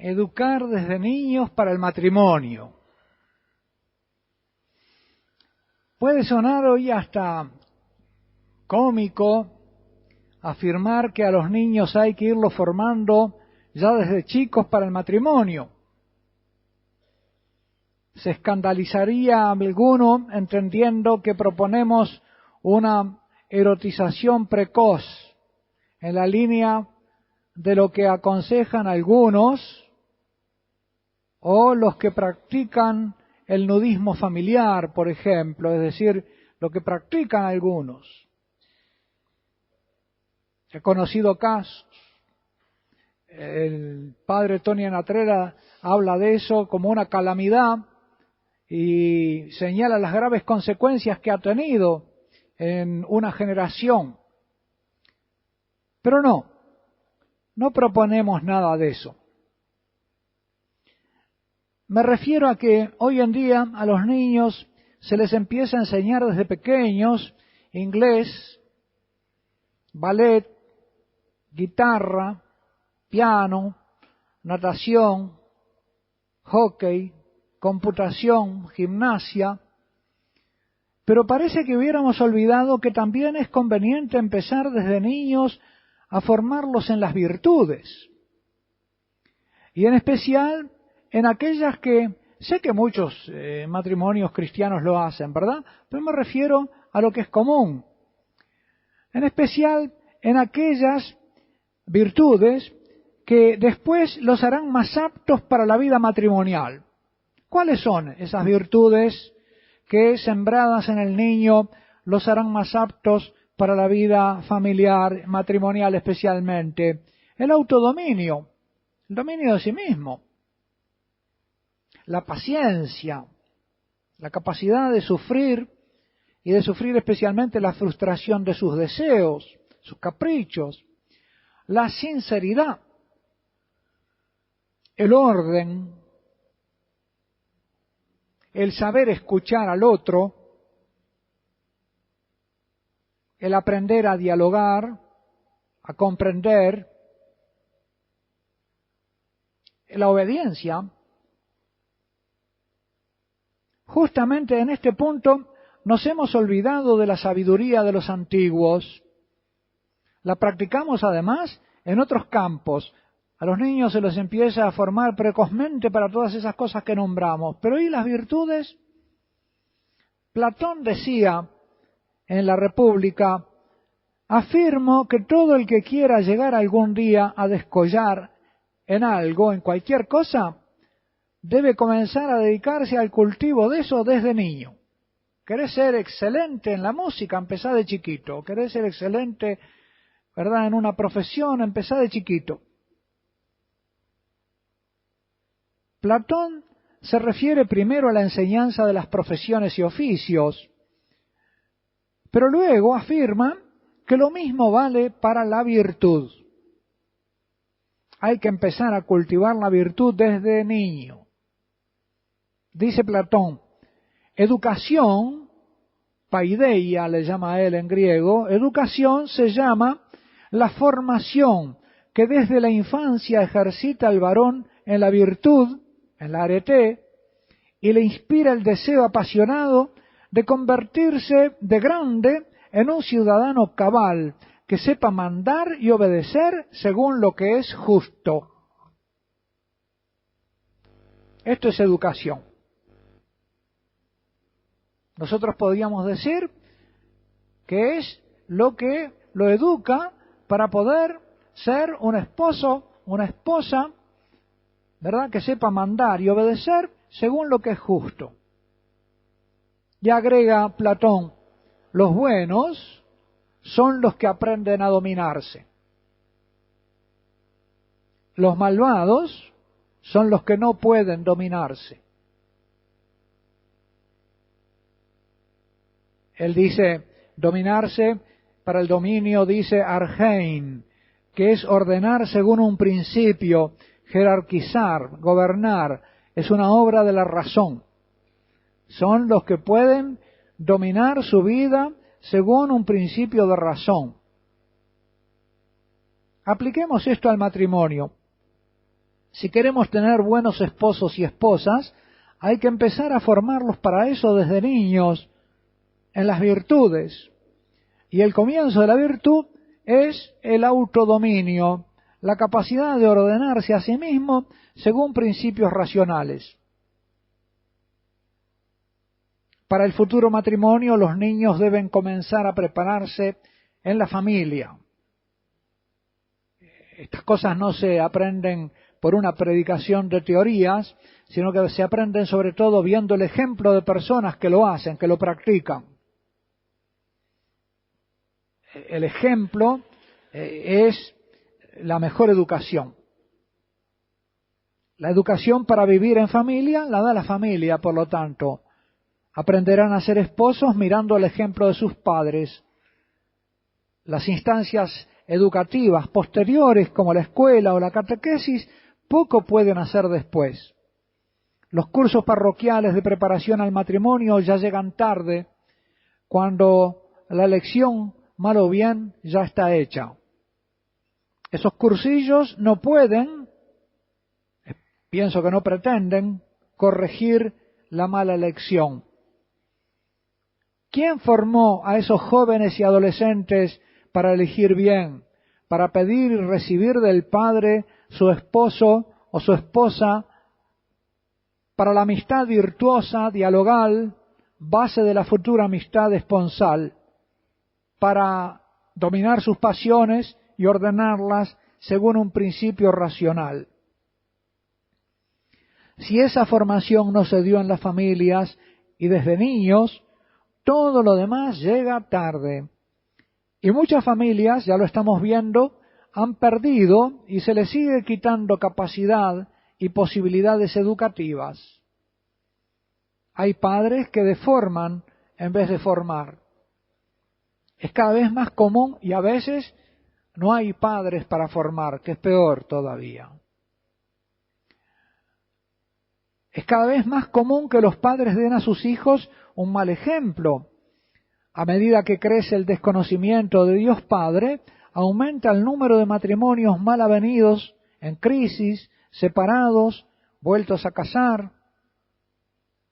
educar desde niños para el matrimonio. Puede sonar hoy hasta cómico afirmar que a los niños hay que irlos formando ya desde chicos para el matrimonio. Se escandalizaría alguno entendiendo que proponemos una erotización precoz en la línea de lo que aconsejan algunos o los que practican el nudismo familiar, por ejemplo, es decir, lo que practican algunos. He conocido casos. El padre Tony Natrera habla de eso como una calamidad y señala las graves consecuencias que ha tenido en una generación. Pero no proponemos nada de eso. Me refiero a que hoy en día a los niños se les empieza a enseñar desde pequeños inglés, ballet, guitarra, piano, natación, hockey, computación, gimnasia, pero parece que hubiéramos olvidado que también es conveniente empezar desde niños a formarlos en las virtudes, y en especial en aquellas que, sé que muchos matrimonios cristianos lo hacen, ¿verdad? Pero me refiero a lo que es común, en especial en aquellas virtudes que después los harán más aptos para la vida matrimonial. ¿Cuáles son esas virtudes que, sembradas en el niño, los harán más aptos para la vida familiar, matrimonial especialmente? El autodominio, el dominio de sí mismo, la paciencia, la capacidad de sufrir, y de sufrir especialmente la frustración de sus deseos, sus caprichos, la sinceridad, el orden, el saber escuchar al otro, el aprender a dialogar, a comprender, la obediencia. Justamente en este punto nos hemos olvidado de la sabiduría de los antiguos. La practicamos además en otros campos. A los niños se los empieza a formar precozmente para todas esas cosas que nombramos. Pero ¿y las virtudes? Platón decía en la República: afirmo que todo el que quiera llegar algún día a descollar en algo, en cualquier cosa, debe comenzar a dedicarse al cultivo de eso desde niño. ¿Querés ser excelente en la música? Empezá de chiquito. ¿Querés ser excelente, verdad, en una profesión? Empezá de chiquito. Platón se refiere primero a la enseñanza de las profesiones y oficios, pero luego afirma que lo mismo vale para la virtud. Hay que empezar a cultivar la virtud desde niño. Dice Platón, educación, paideia le llama a él en griego, educación se llama la formación que desde la infancia ejercita el varón en la virtud, en la arete, y le inspira el deseo apasionado de convertirse de grande en un ciudadano cabal, que sepa mandar y obedecer según lo que es justo. Esto es educación. Nosotros podríamos decir que es lo que lo educa para poder ser un esposo, una esposa, ¿verdad?, que sepa mandar y obedecer según lo que es justo. Y agrega Platón, los buenos son los que aprenden a dominarse. Los malvados son los que no pueden dominarse. Él dice, dominarse, para el dominio dice argein, que es ordenar según un principio, jerarquizar, gobernar, es una obra de la razón. Son los que pueden dominar su vida según un principio de razón. Apliquemos esto al matrimonio. Si queremos tener buenos esposos y esposas, hay que empezar a formarlos para eso desde niños, en las virtudes. Y el comienzo de la virtud es el autodominio, la capacidad de ordenarse a sí mismo según principios racionales. Para el futuro matrimonio, los niños deben comenzar a prepararse en la familia. Estas cosas no se aprenden por una predicación de teorías, sino que se aprenden sobre todo viendo el ejemplo de personas que lo hacen, que lo practican. El ejemplo es la mejor educación. La educación para vivir en familia la da la familia, por lo tanto. Aprenderán a ser esposos mirando el ejemplo de sus padres. Las instancias educativas posteriores, como la escuela o la catequesis, poco pueden hacer después. Los cursos parroquiales de preparación al matrimonio ya llegan tarde, cuando la elección, mal o bien, ya está hecha. Esos cursillos no pueden, pienso que no pretenden, corregir la mala elección. ¿Quién formó a esos jóvenes y adolescentes para elegir bien, para pedir y recibir del Padre su esposo o su esposa, para la amistad virtuosa, dialogal, base de la futura amistad esponsal, para dominar sus pasiones y ordenarlas según un principio racional? Si esa formación no se dio en las familias y desde niños, todo lo demás llega tarde. Y muchas familias, ya lo estamos viendo, han perdido y se les sigue quitando capacidad y posibilidades educativas. Hay padres que deforman en vez de formar. Es cada vez más común y a veces no hay padres para formar, que es peor todavía. Es cada vez más común que los padres den a sus hijos un mal ejemplo. A medida que crece el desconocimiento de Dios Padre, aumenta el número de matrimonios mal avenidos, en crisis, separados, vueltos a casar.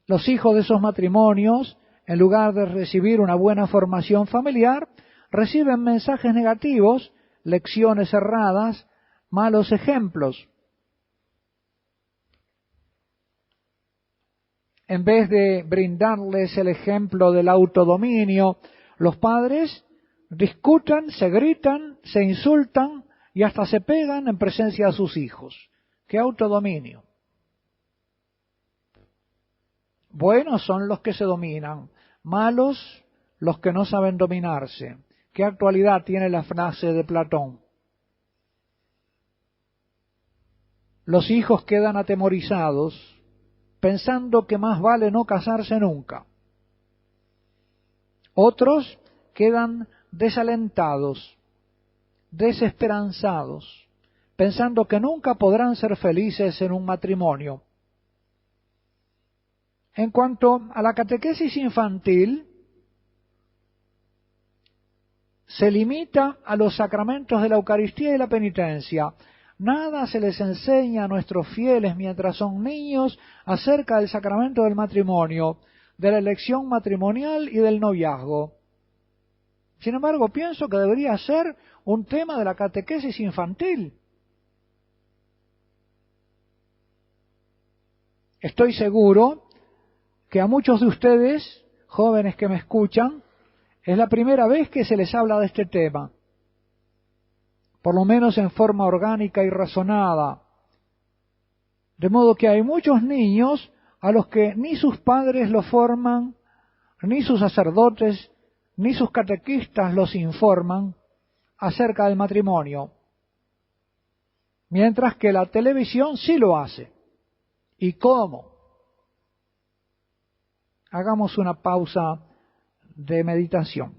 Los hijos de esos matrimonios, en lugar de recibir una buena formación familiar, reciben mensajes negativos, lecciones erradas, malos ejemplos. En vez de brindarles el ejemplo del autodominio, los padres discuten, se gritan, se insultan y hasta se pegan en presencia de sus hijos. ¡Qué autodominio! Buenos son los que se dominan, malos los que no saben dominarse. ¿Qué actualidad tiene la frase de Platón? Los hijos quedan atemorizados, pensando que más vale no casarse nunca. Otros quedan desalentados, desesperanzados, pensando que nunca podrán ser felices en un matrimonio. En cuanto a la catequesis infantil, se limita a los sacramentos de la Eucaristía y la penitencia. Nada se les enseña a nuestros fieles mientras son niños acerca del sacramento del matrimonio, de la elección matrimonial y del noviazgo. Sin embargo, pienso que debería ser un tema de la catequesis infantil. Estoy seguro que a muchos de ustedes, jóvenes que me escuchan, es la primera vez que se les habla de este tema, por lo menos en forma orgánica y razonada. De modo que hay muchos niños a los que ni sus padres los forman, ni sus sacerdotes, ni sus catequistas los informan acerca del matrimonio, mientras que la televisión sí lo hace. ¿Y cómo? Hagamos una pausa de meditación.